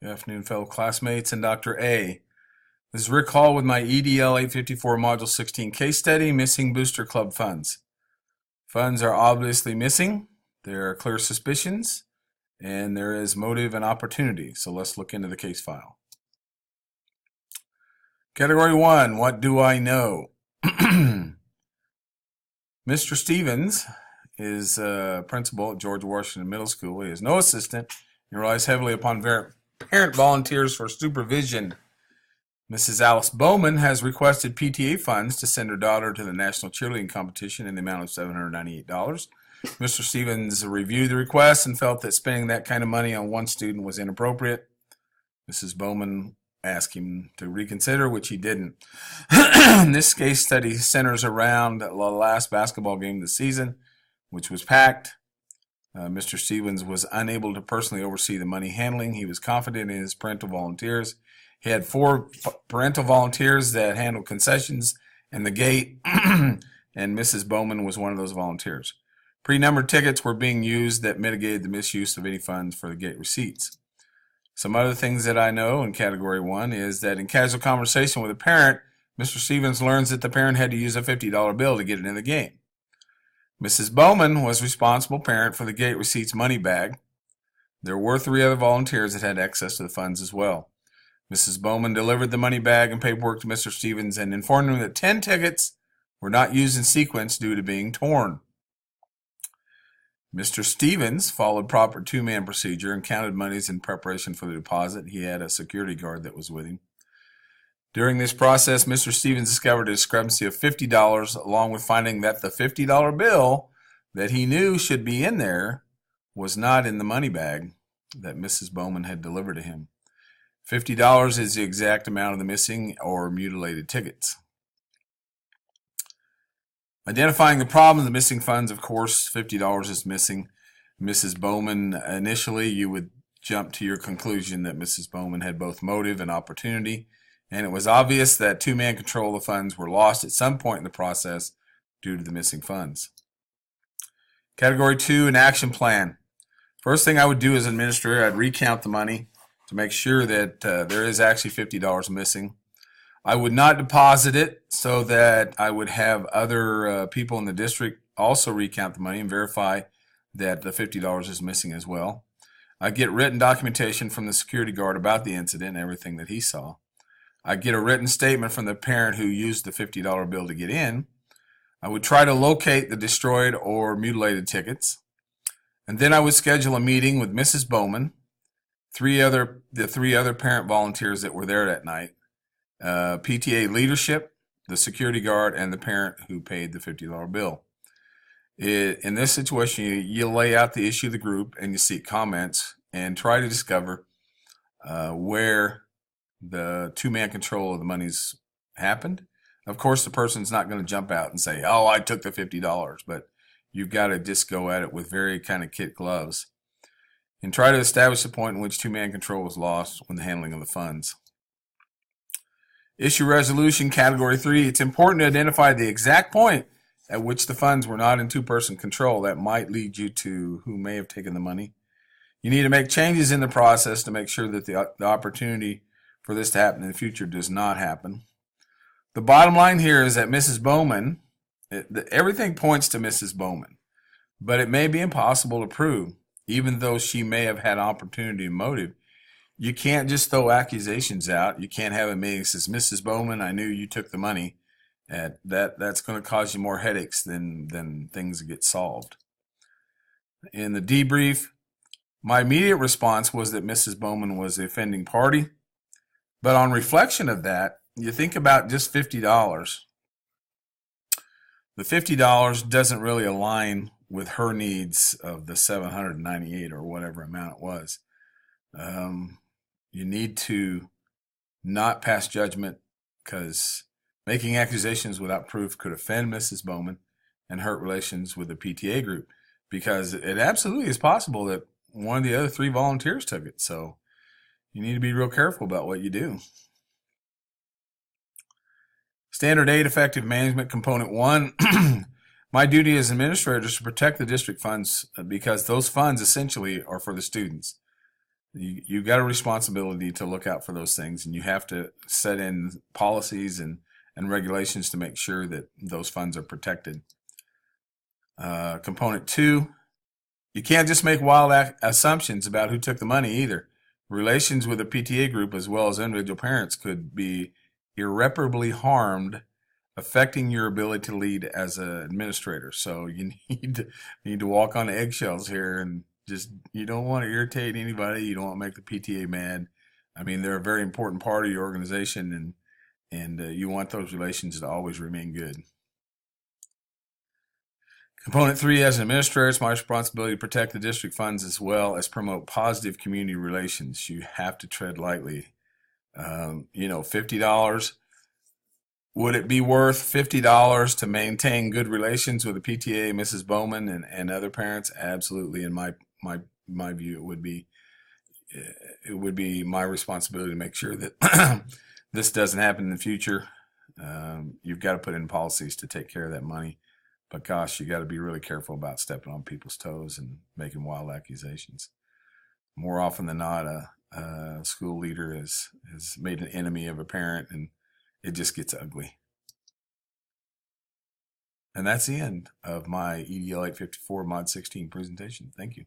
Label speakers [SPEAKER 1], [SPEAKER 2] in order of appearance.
[SPEAKER 1] Good afternoon, fellow classmates and Dr. A. This is Rick Hall with my EDL 854 Module 16 case study, Missing Booster Club Funds. Funds are obviously missing. There are clear suspicions, and there is motive and opportunity. So let's look into the case file. Category 1, what do I know? Mr. Stevens is a principal at George Washington Middle School. He has no assistant and relies heavily upon parent volunteers for supervision. Mrs. Alice Bowman has requested PTA funds to send her daughter to the National Cheerleading Competition in the amount of $798. Mr. Stevens reviewed the request and felt that spending that kind of money on one student was inappropriate. Mrs. Bowman asked him to reconsider, which he didn't. This case study centers around the last basketball game of the season, which was packed. Mr. Stevens was unable to personally oversee the money handling. He was confident in his parental volunteers. He had 4 parental volunteers that handled concessions and the gate, and Mrs. Bowman was one of those volunteers. Pre-numbered tickets were being used that mitigated the misuse of any funds for the gate receipts. Some other things that I know in Category 1 is that in casual conversation with a parent, Mr. Stevens learns that the parent had to use a $50 bill to get it in the game. Mrs. Bowman was responsible parent for the gate receipts money bag. There were 3 other volunteers that had access to the funds as well. Mrs. Bowman delivered the money bag and paperwork to Mr. Stevens and informed him that 10 tickets were not used in sequence due to being torn. Mr. Stevens followed proper 2-man procedure and counted monies in preparation for the deposit. He had a security guard that was with him. During this process, Mr. Stevens discovered a discrepancy of $50, along with finding that the $50 bill that he knew should be in there was not in the money bag that Mrs. Bowman had delivered to him. $50 is the exact amount of the missing or mutilated tickets. Identifying the problem of the missing funds, of course, $50 is missing. Mrs. Bowman, initially, you would jump to your conclusion that Mrs. Bowman had both motive and opportunity, and it was obvious that 2-man control of the funds were lost at some point in the process due to the missing funds. Category 2, an action plan. First thing I would do as an administrator, I'd recount the money to make sure that there is actually $50 missing. I would not deposit it so that I would have other people in the district also recount the money and verify that the $50 is missing as well. I get written documentation from the security guard about the incident and everything that he saw. I get a written statement from the parent who used the $50 bill to get in. I would try to locate the destroyed or mutilated tickets. And then I would schedule a meeting with Mrs. Bowman, the 3 other parent volunteers that were there that night, PTA leadership, the security guard, and the parent who paid the $50 bill. In this situation, you lay out the issue of the group and you seek comments and try to discover where the 2-man control of the monies happened. Of course, the person's not going to jump out and say, oh, I took the $50, but you've got to just go at it with very kind of kid gloves and try to establish the point in which 2-man control was lost when the handling of the funds. Issue resolution, Category 3. It's important to identify the exact point at which the funds were not in 2-person control. That might lead you to who may have taken the money. You need to make changes in the process to make sure that the opportunity for this to happen in the future does not happen. The bottom line here is that Mrs. Bowman, everything points to Mrs. Bowman, but it may be impossible to prove, even though she may have had opportunity and motive. You can't just throw accusations out. You can't have a meeting that says, Mrs. Bowman, I knew you took the money. That's going to cause you more headaches than things get solved. In the debrief, my immediate response was that Mrs. Bowman was the offending party. But on reflection of that, you think about just $50. The $50 doesn't really align with her needs of the $798 or whatever amount it was. You need to not pass judgment, because making accusations without proof could offend Mrs. Bowman and hurt relations with the PTA group, because it absolutely is possible that one of the other 3 volunteers took it. So you need to be real careful about what you do. Standard 8, Effective Management, Component 1. My duty as administrator is to protect the district funds because those funds essentially are for the students. You got a responsibility to look out for those things, and you have to set in policies and regulations to make sure that those funds are protected. Component 2, you can't just make wild assumptions about who took the money either. Relations with a PTA group as well as individual parents could be irreparably harmed, affecting your ability to lead as an administrator. So you need to walk on eggshells here, and just, you don't want to irritate anybody. You don't want to make the PTA mad. I mean, they're a very important part of your organization, and you want those relations to always remain good. Component 3, as an administrator, it's my responsibility to protect the district funds as well as promote positive community relations. You have to tread lightly. $50. Would it be worth $50 to maintain good relations with the PTA, Mrs. Bowman, and other parents? Absolutely. In my view, it would be. It would be my responsibility to make sure that this doesn't happen in the future. You've got to put in policies to take care of that money. But gosh, you got to be really careful about stepping on people's toes and making wild accusations. More often than not, a school leader has made an enemy of a parent, and it just gets ugly. And that's the end of my EDL 854 Mod 16 presentation. Thank you.